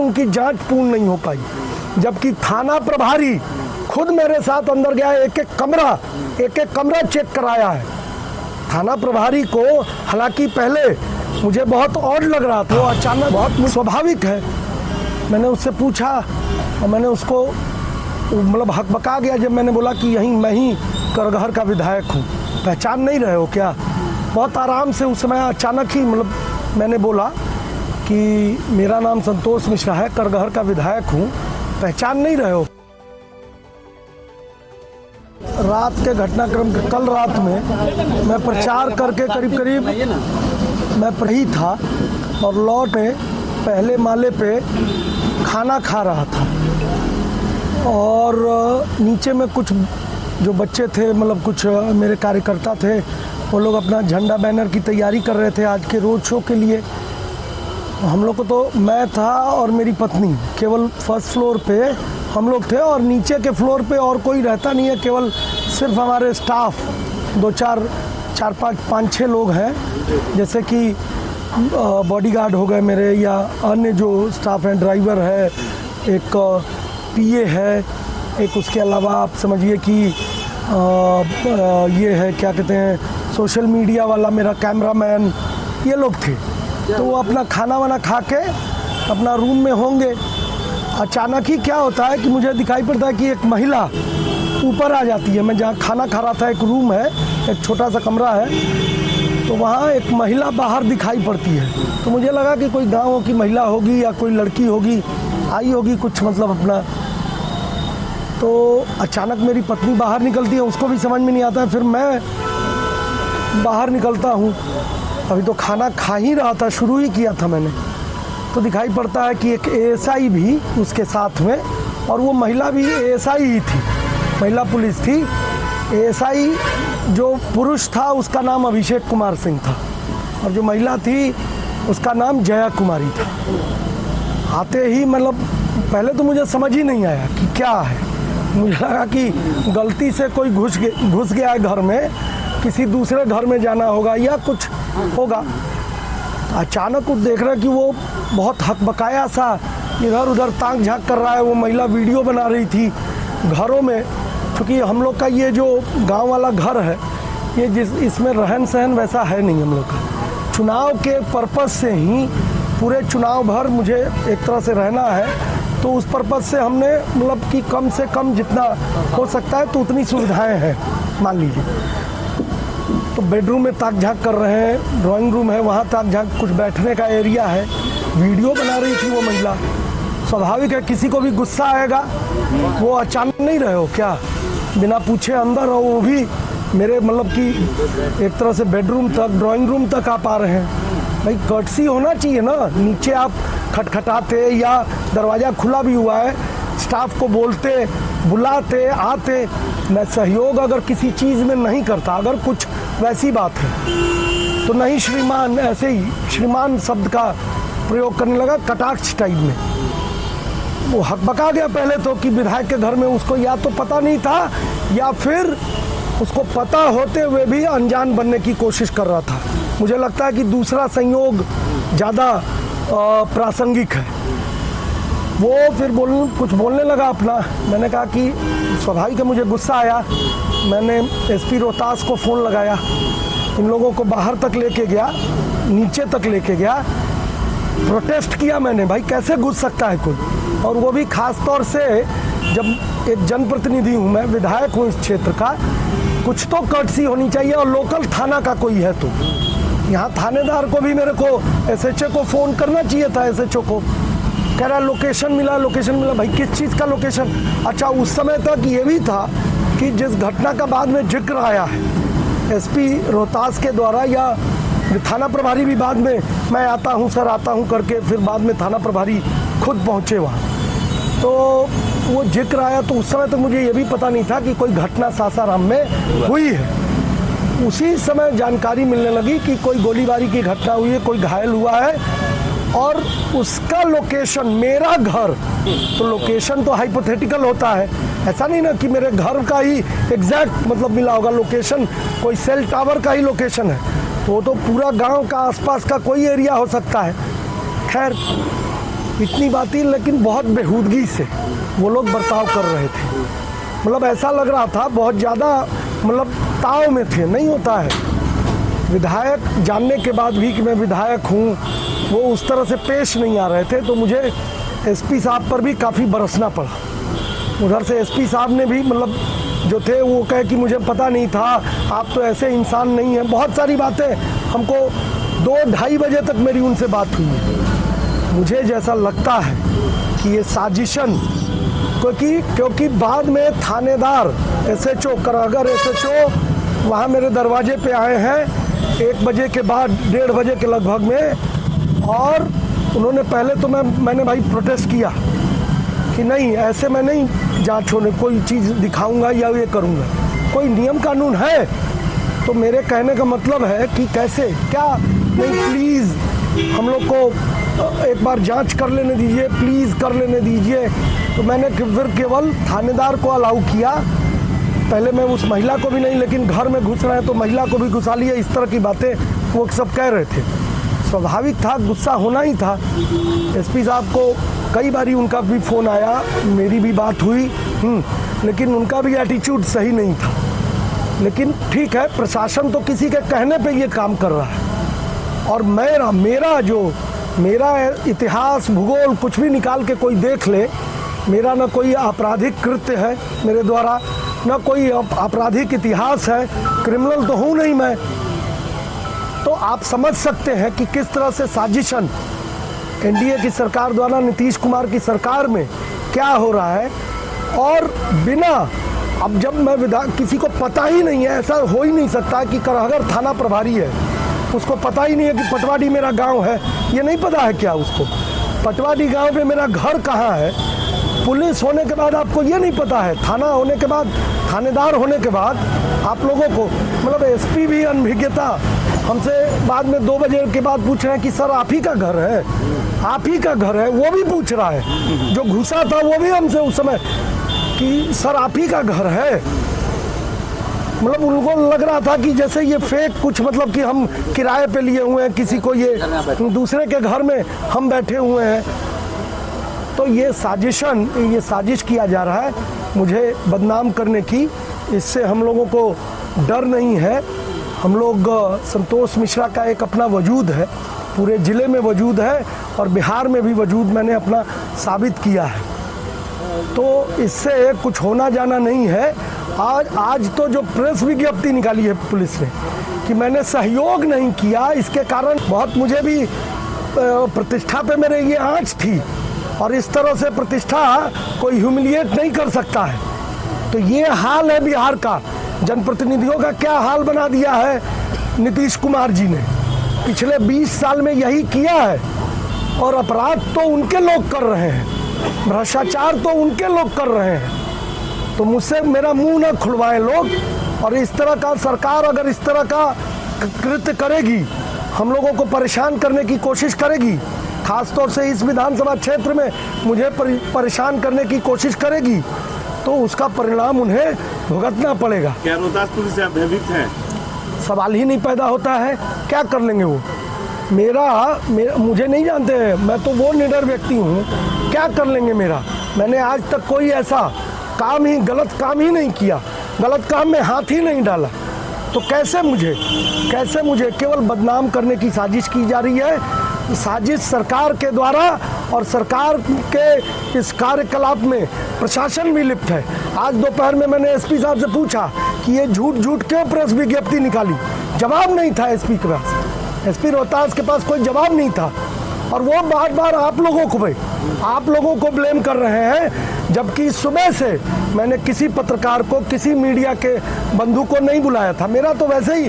उनकी जांच पूर्ण नहीं हो पाई, जबकि थाना प्रभारी खुद मेरे साथ अंदर गया, एक एक कमरा चेक कराया है थाना प्रभारी को। हालांकि पहले मुझे बहुत ऑड लग रहा था, अचानक बहुत स्वाभाविक है। मैंने उससे पूछा और मैंने उसको मतलब हकबका गया जब मैंने बोला कि यहीं मैं ही करगहर का विधायक हूँ, पहचान नहीं रहे हो क्या? बहुत आराम से उस समय अचानक ही मतलब मैंने बोला कि मेरा नाम संतोष मिश्रा है, करगहर का विधायक हूँ, पहचान नहीं रहे हो? रात के घटनाक्रम के कल रात में मैं प्रचार करके करीब मैं पढ़ी था और लौटे पहले माले पे खाना खा रहा था और नीचे में कुछ जो बच्चे थे, मतलब कुछ मेरे कार्यकर्ता थे, वो लोग अपना झंडा बैनर की तैयारी कर रहे थे आज के रोड शो के लिए। हम लोग को तो मैं था और मेरी पत्नी, केवल फर्स्ट फ्लोर पे हम लोग थे और नीचे के फ्लोर पे और कोई रहता नहीं है, केवल सिर्फ हमारे स्टाफ 5-6 लोग हैं, जैसे कि बॉडीगार्ड हो गए मेरे या अन्य जो स्टाफ हैं, ड्राइवर है, एक पीए है, एक उसके अलावा आप समझिए कि ये है क्या कहते हैं सोशल मीडिया वाला मेरा कैमरामैन, ये लोग थे। तो वो अपना खाना वाना खा के अपना रूम में होंगे। अचानक ही क्या होता है कि मुझे दिखाई पड़ता है कि एक महिला ऊपर आ जाती है। मैं जहाँ खाना खा रहा था, एक रूम है, एक छोटा सा कमरा है, तो वहाँ एक महिला बाहर दिखाई पड़ती है। तो मुझे लगा कि कोई गाँव की महिला होगी या कोई लड़की होगी, आई होगी कुछ मतलब अपना। तो अचानक मेरी पत्नी बाहर निकलती है, उसको भी समझ में नहीं आता है। फिर मैं बाहर निकलता हूँ, अभी तो खाना खा ही रहा था, शुरू ही किया था मैंने, तो दिखाई पड़ता है कि एक एएसआई भी उसके साथ में, और वो महिला भी एएसआई ही थी, महिला पुलिस थी। एएसआई जो पुरुष था उसका नाम अभिषेक कुमार सिंह था और जो महिला थी उसका नाम जया कुमारी था। आते ही मतलब पहले तो मुझे समझ ही नहीं आया कि क्या है, मुझे लगा कि गलती से कोई घुस गया है घर में, किसी दूसरे घर में जाना होगा या कुछ होगा। अचानक वो देख रहा कि वो बहुत हकबकाया सा इधर उधर ताक झांक कर रहा है। वो महिला वीडियो बना रही थी घरों में, क्योंकि हम लोग का ये जो गांव वाला घर है, ये इसमें रहन सहन वैसा है नहीं हम लोग का। चुनाव के पर्पस से ही पूरे चुनाव भर मुझे एक तरह से रहना है, तो उस पर्पस से हमने मतलब कि कम से कम जितना हो सकता है तो उतनी सुविधाएं हैं। मान लीजिए तो बेडरूम में ताक झांक कर रहे हैं, ड्राइंग रूम है वहाँ ताक झांक, कुछ बैठने का एरिया है। वीडियो बना रही थी वो महिला। स्वाभाविक है किसी को भी गुस्सा आएगा। वो अचानक नहीं रहे हो क्या, बिना पूछे अंदर, और वो भी मेरे मतलब कि एक तरह से बेडरूम तक, ड्राइंग रूम तक आप आ रहे हैं। भाई कर्टसी होना चाहिए ना, नीचे आप खटखटाते या दरवाज़ा खुला भी हुआ है, स्टाफ को बोलते, बुलाते, आते। मैं सहयोग अगर किसी चीज़ में नहीं करता, अगर कुछ वैसी बात है तो नहीं श्रीमान, ऐसे ही श्रीमान शब्द का प्रयोग करने लगा कटाक्ष टाइप में। वो हकबका गया पहले तो कि विधायक के घर में उसको या तो पता नहीं था या फिर उसको पता होते हुए भी अनजान बनने की कोशिश कर रहा था। मुझे लगता है कि दूसरा संयोग ज़्यादा प्रासंगिक है। वो फिर कुछ बोलने लगा अपना। मैंने कहा कि स्वाभाविक है, मुझे गुस्सा आया। मैंने एसपी रोहतास को फ़ोन लगाया, इन लोगों को बाहर तक लेके गया, नीचे तक लेके गया, प्रोटेस्ट किया मैंने, भाई कैसे घुस सकता है कोई, और वो भी खास तौर से जब एक जनप्रतिनिधि हूँ मैं, विधायक हूँ इस क्षेत्र का, कुछ तो कर्टसी होनी चाहिए। और लोकल थाना का कोई है तो यहाँ थानेदार को भी मेरे को एसएचओ को फ़ोन करना चाहिए था। एसएचओ को कह रहा लोकेशन मिला। भाई किस चीज़ का लोकेशन? अच्छा, उस समय तक ये भी था कि जिस घटना का बाद में जिक्र आया है एसपी रोहतास के द्वारा, या थाना प्रभारी भी बाद में मैं आता हूँ सर आता हूँ करके, फिर बाद में थाना प्रभारी खुद पहुँचे वहाँ, तो वो जिक्र आया। तो उस समय तक मुझे ये भी पता नहीं था कि कोई घटना सासाराम में हुई है। उसी समय जानकारी मिलने लगी कि कोई गोलीबारी की घटना हुई है, कोई घायल हुआ है, और उसका लोकेशन मेरा घर। तो लोकेशन तो हाइपोथेटिकल होता है, ऐसा नहीं ना कि मेरे घर का ही एग्जैक्ट मतलब मिला होगा लोकेशन, कोई सेल टावर का ही लोकेशन है, तो वो तो पूरा गांव का आसपास का कोई एरिया हो सकता है। खैर इतनी बात ही, लेकिन बहुत बेहूदगी से वो लोग बर्ताव कर रहे थे। मतलब ऐसा लग रहा था बहुत ज़्यादा मतलब ताव में थे। नहीं होता है, विधायक जानने के बाद भी कि मैं विधायक हूँ, वो उस तरह से पेश नहीं आ रहे थे। तो मुझे एसपी साहब पर भी काफ़ी बरसना पड़ा। उधर से एसपी साहब ने भी मतलब जो थे वो कहे कि मुझे पता नहीं था, आप तो ऐसे इंसान नहीं हैं। बहुत सारी बातें हमको 2-2:30 बजे तक मेरी उनसे बात हुई है। मुझे जैसा लगता है कि ये साजिशन, क्योंकि बाद में थानेदार SHO अगर SHO वहाँ मेरे दरवाजे पे आए हैं 1 बजे के बाद, 1:30 बजे के लगभग में, और उन्होंने पहले तो मैंने भाई प्रोटेस्ट किया कि नहीं, ऐसे मैं नहीं जांच होने कोई चीज़ दिखाऊंगा या ये करूंगा। कोई नियम कानून है। तो मेरे कहने का मतलब है कि कैसे, क्या नहीं, प्लीज़ हम लोग को एक बार जांच कर लेने दीजिए, प्लीज़ कर लेने दीजिए। तो मैंने फिर केवल थानेदार को अलाउ किया। पहले मैं उस महिला को भी नहीं, लेकिन घर में घुस रहे हैं तो महिला को भी घुसा लिया। इस तरह की बातें वो सब कह रहे थे। स्वाभाविक था, गुस्सा होना ही था। एसपी साहब को कई बारी उनका भी फ़ोन आया, मेरी भी बात हुई, लेकिन उनका भी एटीट्यूड सही नहीं था। लेकिन ठीक है, प्रशासन तो किसी के कहने पे ये काम कर रहा है। और मेरा इतिहास, भूगोल कुछ भी निकाल के कोई देख ले, मेरा ना कोई आपराधिक कृत्य है मेरे द्वारा, ना कोई आपराधिक इतिहास है, क्रिमिनल तो हूँ नहीं मैं। तो आप समझ सकते हैं कि किस तरह से साजिशन एनडीए की सरकार द्वारा, नीतीश कुमार की सरकार में क्या हो रहा है। और बिना, अब जब मैं किसी को पता ही नहीं है, ऐसा हो ही नहीं सकता कि करहगर थाना प्रभारी है, उसको पता ही नहीं है कि पटवाडी मेरा गांव है। ये नहीं पता है क्या उसको पटवाडी गांव में मेरा घर कहाँ है? पुलिस होने के बाद आपको ये नहीं पता है? थाना होने के बाद, थानेदार होने के बाद आप लोगों को, मतलब एसपी भी अनभिज्ञता हमसे बाद में 2 बजे के बाद पूछ रहे हैं कि सर आप ही का घर है, आप ही का घर है। वो भी पूछ रहा है, जो घुसा था वो भी हमसे उस समय कि सर आप ही का घर है। मतलब उनको लग रहा था कि जैसे ये फेक कुछ, मतलब कि हम किराए पे लिए हुए हैं किसी को, ये दूसरे के घर में हम बैठे हुए हैं। तो ये साजिश किया जा रहा है मुझे बदनाम करने की। इससे हम लोगों को डर नहीं है। हम लोग, संतोष मिश्रा का एक अपना वजूद है, पूरे ज़िले में वजूद है और बिहार में भी वजूद मैंने अपना साबित किया है। तो इससे कुछ होना जाना नहीं है। आज तो जो प्रेस विज्ञप्ति निकाली है पुलिस ने कि मैंने सहयोग नहीं किया, इसके कारण बहुत मुझे भी प्रतिष्ठा पे मेरे ये आँच थी। और इस तरह से प्रतिष्ठा कोई ह्यूमिलिएट नहीं कर सकता है। तो ये हाल है बिहार का। जनप्रतिनिधियों का क्या हाल बना दिया है नीतीश कुमार जी ने। पिछले 20 साल में यही किया है। और अपराध तो उनके लोग कर रहे हैं, भ्रष्टाचार तो उनके लोग कर रहे हैं। तो मुझसे मेरा मुंह न खुलवाएं लोग। और इस तरह का सरकार अगर इस तरह का कृत्य करेगी, हम लोगों को परेशान करने की कोशिश करेगी, खासतौर से इस विधानसभा क्षेत्र में मुझे परेशान करने की कोशिश करेगी, तो उसका परिणाम उन्हें भुगतना पड़ेगा। क्या रोहतास पुलिस से आप भयभीत हैं? सवाल ही नहीं पैदा होता है। क्या कर लेंगे वो? मुझे नहीं जानते हैं, मैं तो वो निडर व्यक्ति हूँ। क्या कर लेंगे मेरा? मैंने आज तक कोई ऐसा गलत काम ही नहीं किया, गलत काम में हाथ ही नहीं डाला। तो कैसे मुझे केवल बदनाम करने की साजिश की जा रही है। साजिश सरकार के द्वारा, और सरकार के इस कार्यकलाप में प्रशासन भी लिप्त है। आज दोपहर में मैंने एसपी साहब से पूछा कि ये झूठ क्यों प्रेस विज्ञप्ति निकाली। जवाब नहीं था एसपी के पास, एसपी रोहतास के पास कोई जवाब नहीं था। और वो बार आप लोगों को ब्लेम कर रहे हैं, जबकि सुबह से मैंने किसी पत्रकार को, किसी मीडिया के बंधु को नहीं बुलाया था। मेरा तो वैसे ही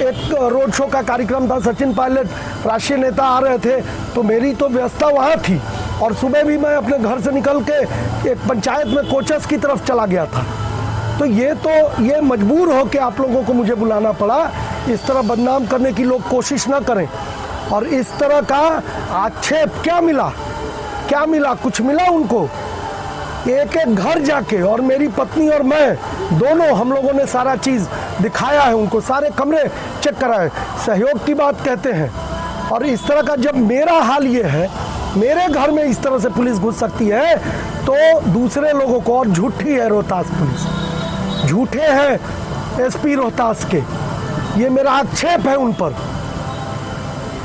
एक रोड शो का कार्यक्रम था, सचिन पायलट राष्ट्रीय नेता आ रहे थे, तो मेरी तो व्यवस्था वहाँ थी। और सुबह भी मैं अपने घर से निकल के एक पंचायत में कोचस की तरफ चला गया था। तो ये मजबूर हो के आप लोगों को मुझे बुलाना पड़ा। इस तरह बदनाम करने की लोग कोशिश ना करें। और इस तरह का आक्षेप क्या मिला? कुछ मिला उनको? एक घर जाके, और मेरी पत्नी और मैं दोनों, हम लोगों ने सारा चीज़ दिखाया है उनको, सारे कमरे चेक कराए। सहयोग की बात कहते हैं। और इस तरह का जब मेरा हाल ये है, मेरे घर में इस तरह से पुलिस घुस सकती है तो दूसरे लोगों को, और झूठी है रोहतास पुलिस, झूठे हैं एसपी रोहतास के, ये मेरा आक्षेप है उन पर।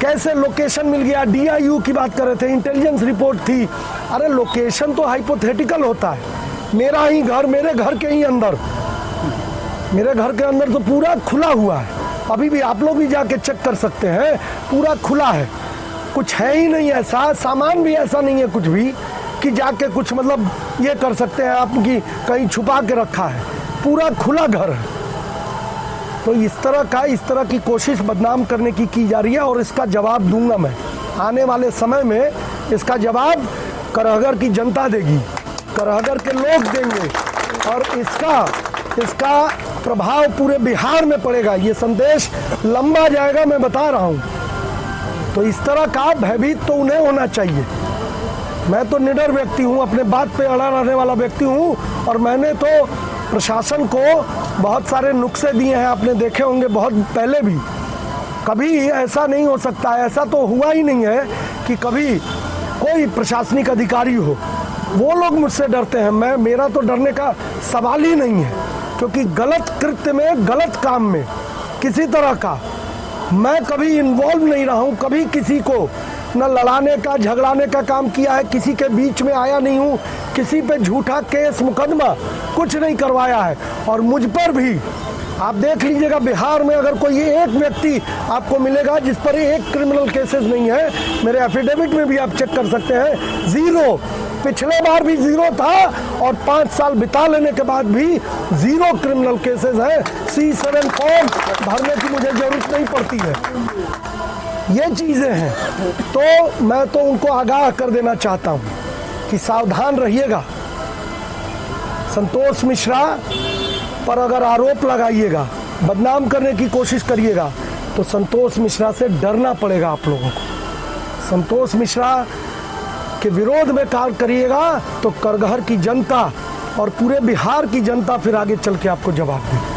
कैसे लोकेशन मिल गया, डीआईयू की बात कर रहे थे, इंटेलिजेंस रिपोर्ट थी। अरे लोकेशन तो हाइपोथेटिकल होता है, मेरा ही घर, मेरे घर के ही अंदर, मेरे घर के अंदर तो पूरा खुला हुआ है, अभी भी आप लोग भी जाके चेक कर सकते हैं, पूरा खुला है, कुछ है ही नहीं ऐसा, सामान भी ऐसा नहीं है कुछ भी कि जाके कुछ मतलब ये कर सकते हैं आपकी, कहीं छुपा के रखा है, पूरा खुला घर है। तो इस तरह की कोशिश बदनाम करने की जा रही है, और इसका जवाब दूंगा मैं आने वाले समय में, इसका जवाब करहगर की जनता देगी, करहगर के लोग देंगे, और इसका प्रभाव पूरे बिहार में पड़ेगा। ये संदेश लंबा जाएगा, मैं बता रहा हूँ। तो इस तरह का भयभीत तो उन्हें होना चाहिए। मैं तो निडर व्यक्ति हूँ, अपने बात पे अड़ा रहने वाला व्यक्ति हूँ, और मैंने तो प्रशासन को बहुत सारे नुस्खे दिए हैं, आपने देखे होंगे बहुत पहले भी। कभी ऐसा नहीं हो सकता है, ऐसा तो हुआ ही नहीं है कि कभी कोई प्रशासनिक अधिकारी हो, वो लोग मुझसे डरते हैं, मेरा तो डरने का सवाल ही नहीं है, क्योंकि गलत कृत्य में, गलत काम में किसी तरह का मैं कभी इन्वॉल्व नहीं रहा हूँ, कभी किसी को न लड़ाने का, झगड़ाने का काम किया है, किसी के बीच में आया नहीं हूँ, किसी पे झूठा केस मुकदमा कुछ नहीं करवाया है। और मुझ पर भी आप देख लीजिएगा, बिहार में अगर कोई एक व्यक्ति आपको मिलेगा जिस पर एक क्रिमिनल केसेस नहीं है, मेरे एफिडेविट में भी आप चेक कर सकते हैं, जीरो, पिछले बार भी जीरो था, और 5 साल बिता लेने के बाद भी जीरो क्रिमिनल केसेस है। C7 फॉर्म भरने की मुझे जरूरत नहीं पड़ती है। ये चीज़ें हैं, तो मैं तो उनको आगाह कर देना चाहता हूँ कि सावधान रहिएगा। संतोष मिश्रा पर अगर आरोप लगाइएगा, बदनाम करने की कोशिश करिएगा, तो संतोष मिश्रा से डरना पड़ेगा आप लोगों को। संतोष मिश्रा के विरोध में कार्य करिएगा तो करगहर की जनता और पूरे बिहार की जनता फिर आगे चल के आपको जवाब देगी।